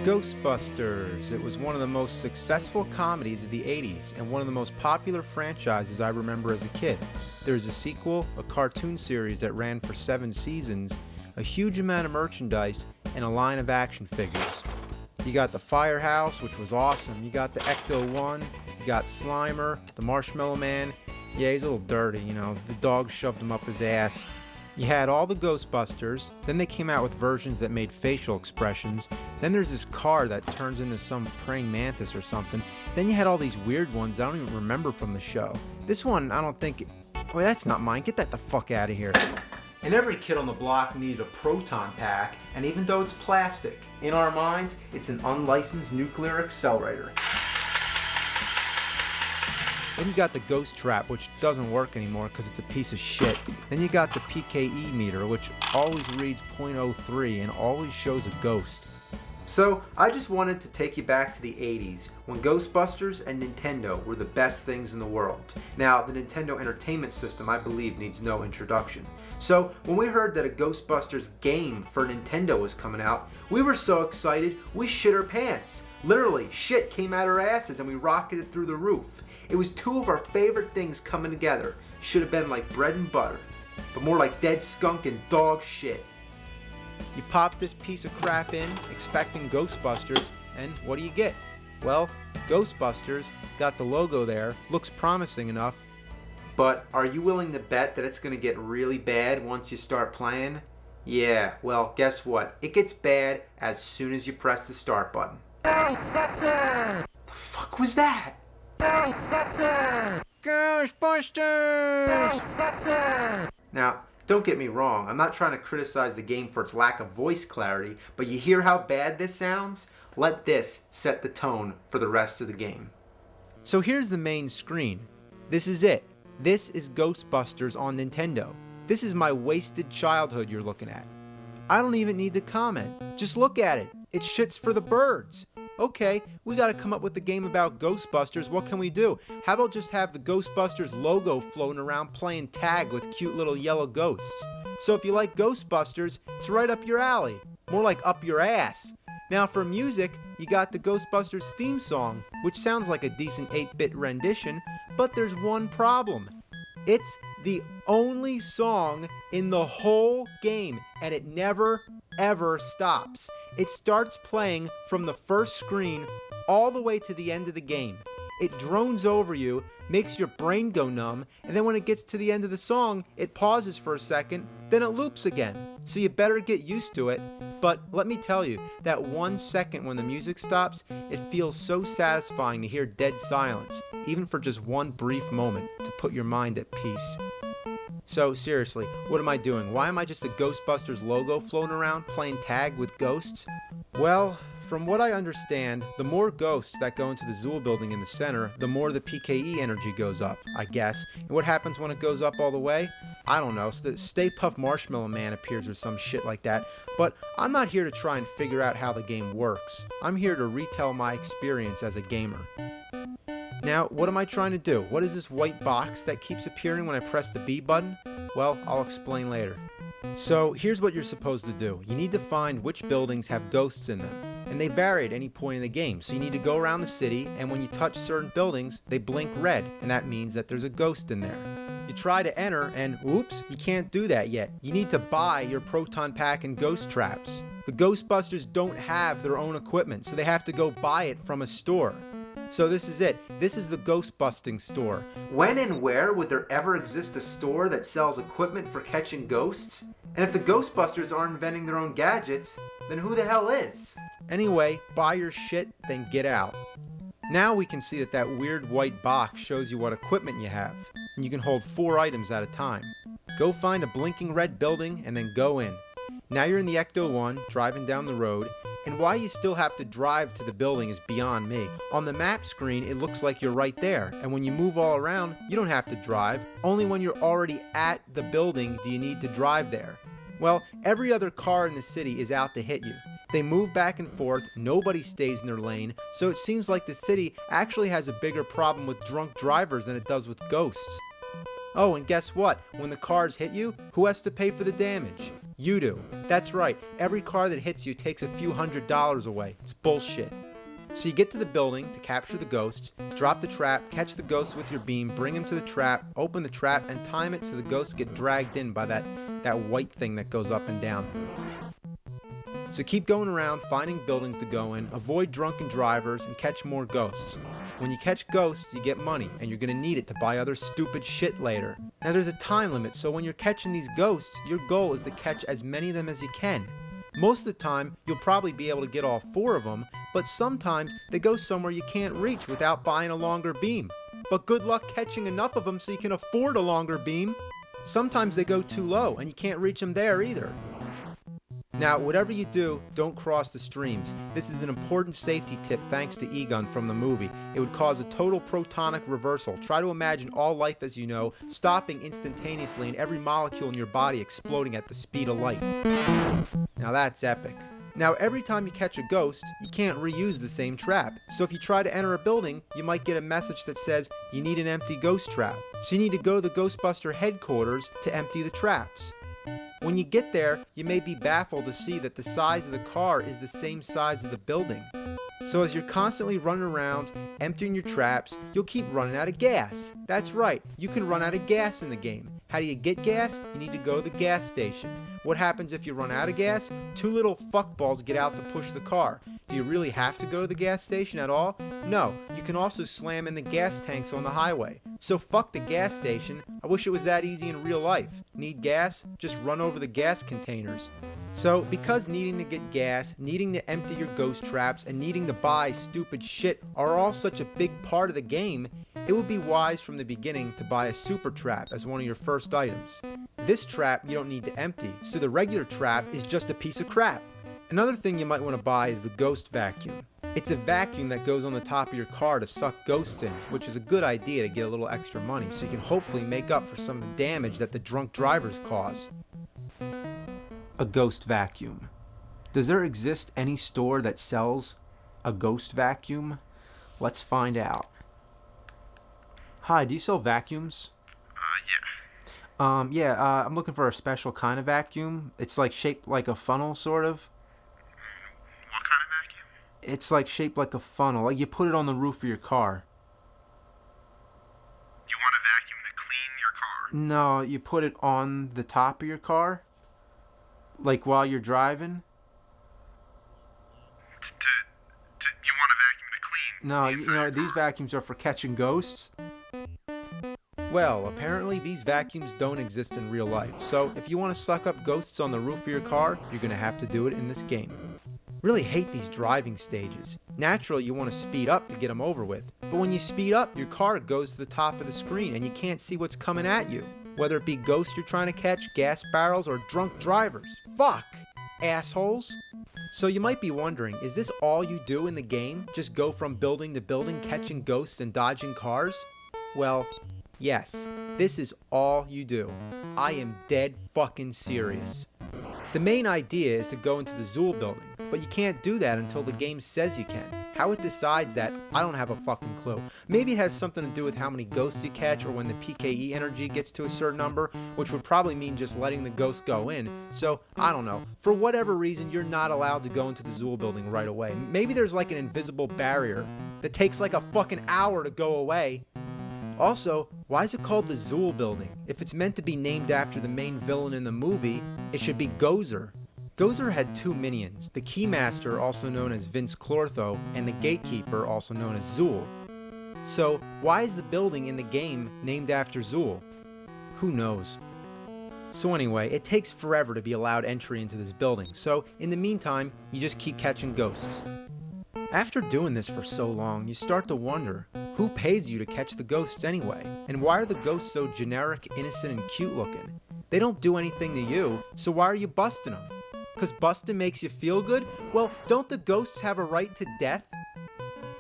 Ghostbusters. It was one of the most successful comedies of the 80s and one of the most popular franchises I remember as a kid. There's a sequel, a cartoon series that ran for 7 seasons, a huge amount of merchandise, and a line of action figures. You got the Firehouse, which was awesome. You got the Ecto-1, you got Slimer, the Marshmallow Man. Yeah, he's a little dirty, you know, the dog shoved him up his ass. You had all the Ghostbusters, then they came out with versions that made facial expressions, then there's this car that turns into some praying mantis or something, then you had all these weird ones I don't even remember from the show. This one, I don't think... Oh, that's not mine, get that the fuck out of here. And every kid on the block needed a proton pack, and even though it's plastic, in our minds, it's an unlicensed nuclear accelerator. Then you got the Ghost Trap, which doesn't work anymore because it's a piece of shit. Then you got the PKE meter, which always reads .03 and always shows a ghost. So, I just wanted to take you back to the 80s, when Ghostbusters and Nintendo were the best things in the world. Now, the Nintendo Entertainment System, I believe, needs no introduction. So, when we heard that a Ghostbusters game for Nintendo was coming out, we were so excited, we shit our pants. Literally, shit came out our asses and we rocketed through the roof. It was 2 of our favorite things coming together. Should have been like bread and butter, but more like dead skunk and dog shit. You pop this piece of crap in, expecting Ghostbusters, and what do you get? Well, Ghostbusters, got the logo there, looks promising enough, but are you willing to bet that it's going to get really bad once you start playing? Yeah, well, guess what? It gets bad as soon as you press the start button. The fuck was that? Ghostbusters! Now, don't get me wrong, I'm not trying to criticize the game for its lack of voice clarity, but you hear how bad this sounds? Let this set the tone for the rest of the game. So here's the main screen. This is it. This is Ghostbusters on Nintendo. This is my wasted childhood you're looking at. I don't even need to comment. Just look at it. It's shits for the birds. Okay, we gotta come up with a game about Ghostbusters. What can we do? How about just have the Ghostbusters logo floating around playing tag with cute little yellow ghosts? So if you like Ghostbusters, it's right up your alley. More like up your ass. Now for music, you got the Ghostbusters theme song, which sounds like a decent 8-bit rendition, but there's one problem. It's the only song in the whole game, and it never ever stops. It starts playing from the first screen all the way to the end of the game. It drones over you, makes your brain go numb, and then when it gets to the end of the song, it pauses for a second, then it loops again. So you better get used to it. But let me tell you, that 1 second when the music stops, it feels so satisfying to hear dead silence, even for just one brief moment, to put your mind at peace. So seriously, what am I doing? Why am I just a Ghostbusters logo floating around playing tag with ghosts? Well, from what I understand, the more ghosts that go into the Zool building in the center, the more the PKE energy goes up, I guess. And what happens when it goes up all the way? I don't know, Stay Puft Marshmallow Man appears or some shit like that. But I'm not here to try and figure out how the game works. I'm here to retell my experience as a gamer. Now, what am I trying to do? What is this white box that keeps appearing when I press the B button? Well, I'll explain later. So, here's what you're supposed to do. You need to find which buildings have ghosts in them. And they vary at any point in the game, so you need to go around the city, and when you touch certain buildings, they blink red, and that means that there's a ghost in there. You try to enter, and oops, you can't do that yet. You need to buy your proton pack and ghost traps. The Ghostbusters don't have their own equipment, so they have to go buy it from a store. So this is it. This is the ghost busting store. When and where would there ever exist a store that sells equipment for catching ghosts? And if the Ghostbusters aren't inventing their own gadgets, then who the hell is? Anyway, buy your shit, then get out. Now we can see that that weird white box shows you what equipment you have, and you can hold 4 items at a time. Go find a blinking red building and then go in. Now you're in the Ecto-1, driving down the road, and why you still have to drive to the building is beyond me. On the map screen, it looks like you're right there, and when you move all around, you don't have to drive. Only when you're already at the building do you need to drive there. Well, every other car in the city is out to hit you. They move back and forth, nobody stays in their lane, so it seems like the city actually has a bigger problem with drunk drivers than it does with ghosts. Oh, and guess what? When the cars hit you, who has to pay for the damage? You do. That's right. Every car that hits you takes a few $100s away. It's bullshit. So you get to the building to capture the ghosts, drop the trap, catch the ghost with your beam, bring him to the trap, open the trap, and time it so the ghosts get dragged in by that white thing that goes up and down. So keep going around, finding buildings to go in, avoid drunken drivers, and catch more ghosts. When you catch ghosts, you get money, and you're going to need it to buy other stupid shit later. Now there's a time limit, so when you're catching these ghosts, your goal is to catch as many of them as you can. Most of the time, you'll probably be able to get all 4 of them, but sometimes they go somewhere you can't reach without buying a longer beam. But good luck catching enough of them so you can afford a longer beam. Sometimes they go too low, and you can't reach them there either. Now, whatever you do, don't cross the streams. This is an important safety tip thanks to Egon from the movie. It would cause a total protonic reversal. Try to imagine all life as you know, stopping instantaneously and every molecule in your body exploding at the speed of light. Now that's epic. Now, every time you catch a ghost, you can't reuse the same trap. So if you try to enter a building, you might get a message that says you need an empty ghost trap. So you need to go to the Ghostbuster headquarters to empty the traps. When you get there, you may be baffled to see that the size of the car is the same size of the building. So as you're constantly running around, emptying your traps, you'll keep running out of gas. That's right, you can run out of gas in the game. How do you get gas? You need to go to the gas station. What happens if you run out of gas? 2 little fuckballs get out to push the car. Do you really have to go to the gas station at all? No, you can also slam in the gas tanks on the highway. So fuck the gas station. I wish it was that easy in real life. Need gas? Just run over the gas containers. So, because needing to get gas, needing to empty your ghost traps, and needing to buy stupid shit are all such a big part of the game, it would be wise from the beginning to buy a super trap as one of your first items. This trap you don't need to empty, so the regular trap is just a piece of crap. Another thing you might want to buy is the ghost vacuum. It's a vacuum that goes on the top of your car to suck ghosts in, which is a good idea to get a little extra money so you can hopefully make up for some of the damage that the drunk drivers cause. A ghost vacuum. Does there exist any store that sells a ghost vacuum? Let's find out. Hi, do you sell vacuums? Yeah. I'm looking for a special kind of vacuum. It's like shaped like a funnel, sort of. What kind of vacuum? It's like shaped like a funnel. Like you put it on the roof of your car. You want a vacuum to clean your car? No, you put it on the top of your car. Like while you're driving. You want a vacuum to clean? No, you know, these vacuums are for catching ghosts. Well, apparently these vacuums don't exist in real life, so if you want to suck up ghosts on the roof of your car, you're going to have to do it in this game. Really hate these driving stages. Naturally, you want to speed up to get them over with, but when you speed up, your car goes to the top of the screen and you can't see what's coming at you. Whether it be ghosts you're trying to catch, gas barrels, or drunk drivers. Fuck! Assholes! So you might be wondering, is this all you do in the game? Just go from building to building, catching ghosts and dodging cars? Well, yes, this is all you do. I am dead fucking serious. The main idea is to go into the Zool building, but you can't do that until the game says you can. How it decides that, I don't have a fucking clue. Maybe it has something to do with how many ghosts you catch or when the PKE energy gets to a certain number, which would probably mean just letting the ghosts go in. So, I don't know. For whatever reason, you're not allowed to go into the Zool building right away. Maybe there's like an invisible barrier that takes like a fucking hour to go away. Also, why is it called the Zool building? If it's meant to be named after the main villain in the movie, it should be Gozer. Gozer had 2 minions, the Keymaster, also known as Vince Clortho, and the Gatekeeper, also known as Zool. So, why is the building in the game named after Zool? Who knows? So anyway, it takes forever to be allowed entry into this building, so in the meantime, you just keep catching ghosts. After doing this for so long, you start to wonder, who pays you to catch the ghosts anyway? And why are the ghosts so generic, innocent, and cute looking? They don't do anything to you, so why are you busting them? Cause busting makes you feel good? Well, don't the ghosts have a right to death?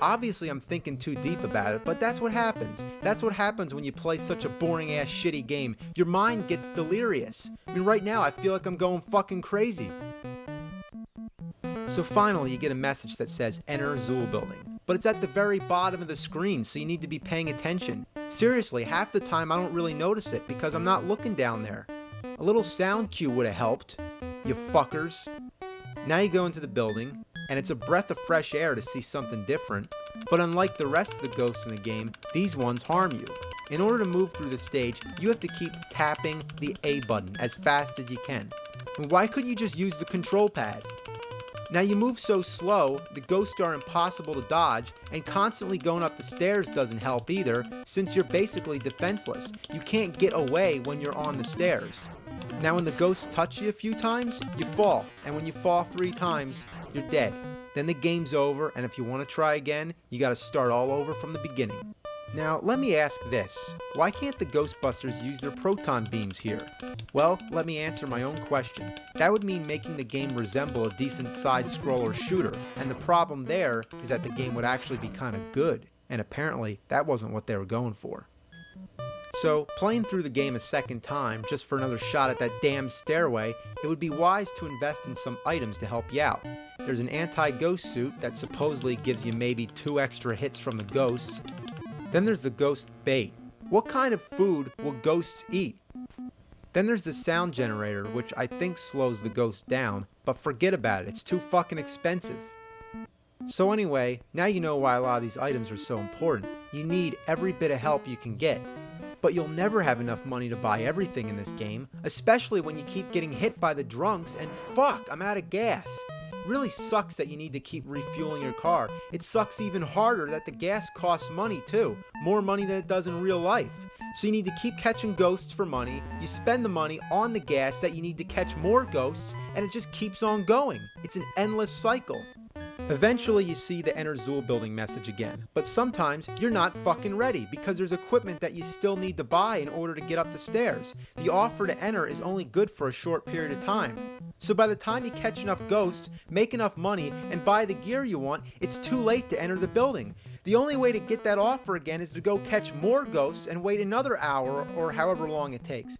Obviously I'm thinking too deep about it, but that's what happens. That's what happens when you play such a boring ass shitty game. Your mind gets delirious. I mean, right now I feel like I'm going fucking crazy. So finally you get a message that says enter Zool building. But it's at the very bottom of the screen, so you need to be paying attention. Seriously, half the time I don't really notice it because I'm not looking down there. A little sound cue would have helped. you fuckers. Now you go into the building, and it's a breath of fresh air to see something different, but unlike the rest of the ghosts in the game, these ones harm you. In order to move through the stage, you have to keep tapping the A button as fast as you can. And why couldn't you just use the control pad? Now you move so slow, the ghosts are impossible to dodge, and constantly going up the stairs doesn't help either, since you're basically defenseless. You can't get away when you're on the stairs. Now when the ghosts touch you a few times, you fall, and when you fall 3 times, you're dead. Then the game's over, and if you want to try again, you gotta start all over from the beginning. Now, let me ask this. Why can't the Ghostbusters use their proton beams here? Well, let me answer my own question. That would mean making the game resemble a decent side-scroller shooter, and the problem there is that the game would actually be kinda good, and apparently that wasn't what they were going for. So, playing through the game a second time, just for another shot at that damn stairway, it would be wise to invest in some items to help you out. There's an anti-ghost suit that supposedly gives you maybe 2 extra hits from the ghosts. Then there's the ghost bait. What kind of food will ghosts eat? Then there's the sound generator, which I think slows the ghosts down, but forget about it, it's too fucking expensive. So anyway, now you know why a lot of these items are so important. You need every bit of help you can get. But you'll never have enough money to buy everything in this game, especially when you keep getting hit by the drunks and fuck, I'm out of gas. It really sucks that you need to keep refueling your car. It sucks even harder that the gas costs money too, more money than it does in real life. So you need to keep catching ghosts for money, you spend the money on the gas that you need to catch more ghosts, and it just keeps on going. It's an endless cycle. Eventually you see the Enter Zool building message again, but sometimes you're not fucking ready because there's equipment that you still need to buy in order to get up the stairs. The offer to enter is only good for a short period of time. So by the time you catch enough ghosts, make enough money, and buy the gear you want, it's too late to enter the building. The only way to get that offer again is to go catch more ghosts and wait another hour or however long it takes.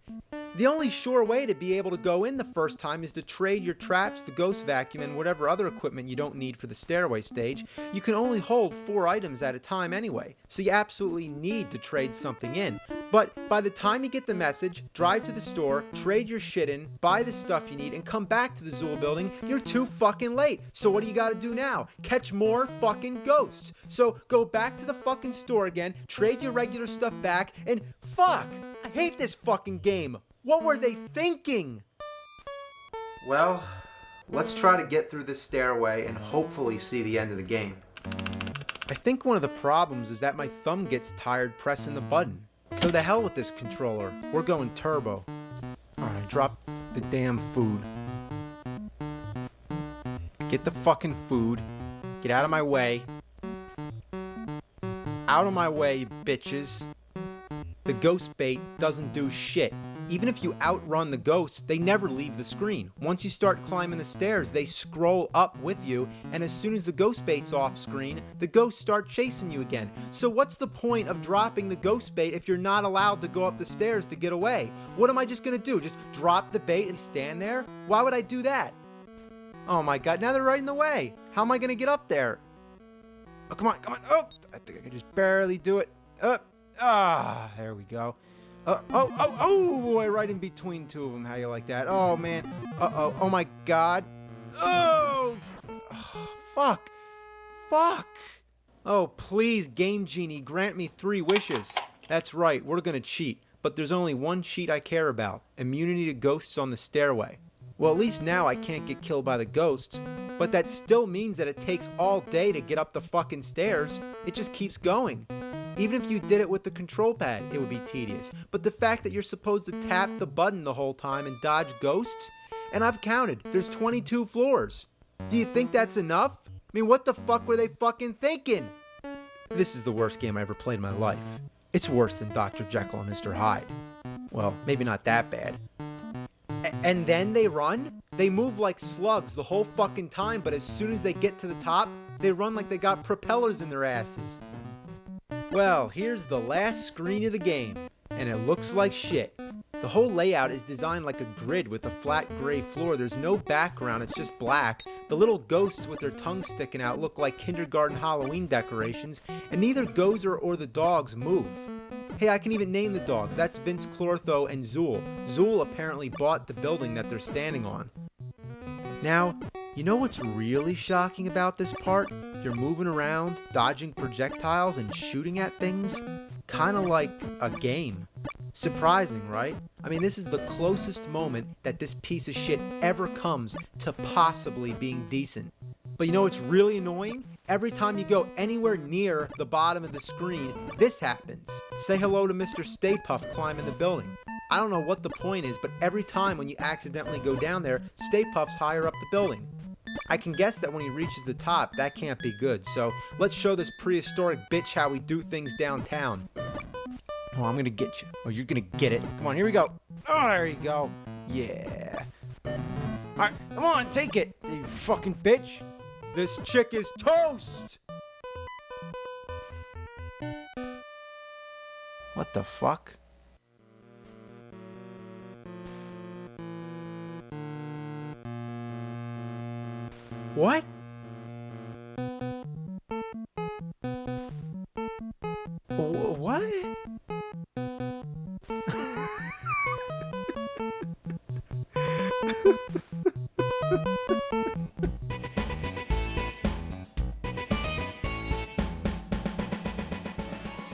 The only sure way to be able to go in the first time is to trade your traps, the ghost vacuum, and whatever other equipment you don't need for the stairway stage. You can only hold 4 items at a time anyway, so you absolutely need to trade something in. But by the time you get the message, drive to the store, trade your shit in, buy the stuff you need, and come back to the Zool building, you're too fucking late. So what do you gotta do now? Catch more fucking ghosts. So go back to the fucking store again, trade your regular stuff back, and fuck! I hate this fucking game. What were they thinking? Well, let's try to get through this stairway and hopefully see the end of the game. I think one of the problems is that my thumb gets tired pressing the button. So the hell with this controller. We're going turbo. Alright, drop the damn food. Get the fucking food. Get out of my way. Out of my way, you bitches. The ghost bait doesn't do shit. Even if you outrun the ghosts, they never leave the screen. Once you start climbing the stairs, they scroll up with you, and as soon as the ghost bait's off screen, the ghosts start chasing you again. So what's the point of dropping the ghost bait if you're not allowed to go up the stairs to get away? What am I just gonna do? Just drop the bait and stand there? Why would I do that? Oh my god, now they're right in the way. How am I gonna get up there? Oh, come on, come on. Oh, I think I can just barely do it. There we go. Oh boy, right in between 2 of them. How you like that? Oh man. Oh my god. Oh, fuck. Oh please, Game Genie, grant me 3 wishes. That's right, we're gonna cheat. But there's only one cheat I care about. Immunity to ghosts on the stairway. Well, at least now I can't get killed by the ghosts. But that still means that it takes all day to get up the fucking stairs. It just keeps going. Even if you did it with the control pad, it would be tedious. But the fact that you're supposed to tap the button the whole time and dodge ghosts? And I've counted, there's 22 floors. Do you think that's enough? I mean, what the fuck were they fucking thinking? This is the worst game I ever played in my life. It's worse than Dr. Jekyll and Mr. Hyde. Well, maybe not that bad. And then they run? They move like slugs the whole fucking time, but as soon as they get to the top, they run like they got propellers in their asses. Well, here's the last screen of the game, and it looks like shit. The whole layout is designed like a grid with a flat gray floor. There's no background, it's just black. The little ghosts with their tongues sticking out look like kindergarten Halloween decorations, and neither Gozer or the dogs move. Hey, I can even name the dogs. That's Vince Clortho and Zool. Zool apparently bought the building that they're standing on. Now, you know what's really shocking about this part? You're moving around, dodging projectiles, and shooting at things. Kinda like a game. Surprising, right? I mean, this is the closest moment that this piece of shit ever comes to possibly being decent. But you know what's really annoying? Every time you go anywhere near the bottom of the screen, this happens. Say hello to Mr. Stay Puft climbing the building. I don't know what the point is, but every time when you accidentally go down there, Stay Puft's higher up the building. I can guess that when he reaches the top, that can't be good. So let's show this prehistoric bitch how we do things downtown. Oh, I'm gonna get you. Oh, you're gonna get it. Come on, here we go. Oh, there you go. Yeah. Alright, come on, take it, you fucking bitch. This chick is toast! What the fuck? What?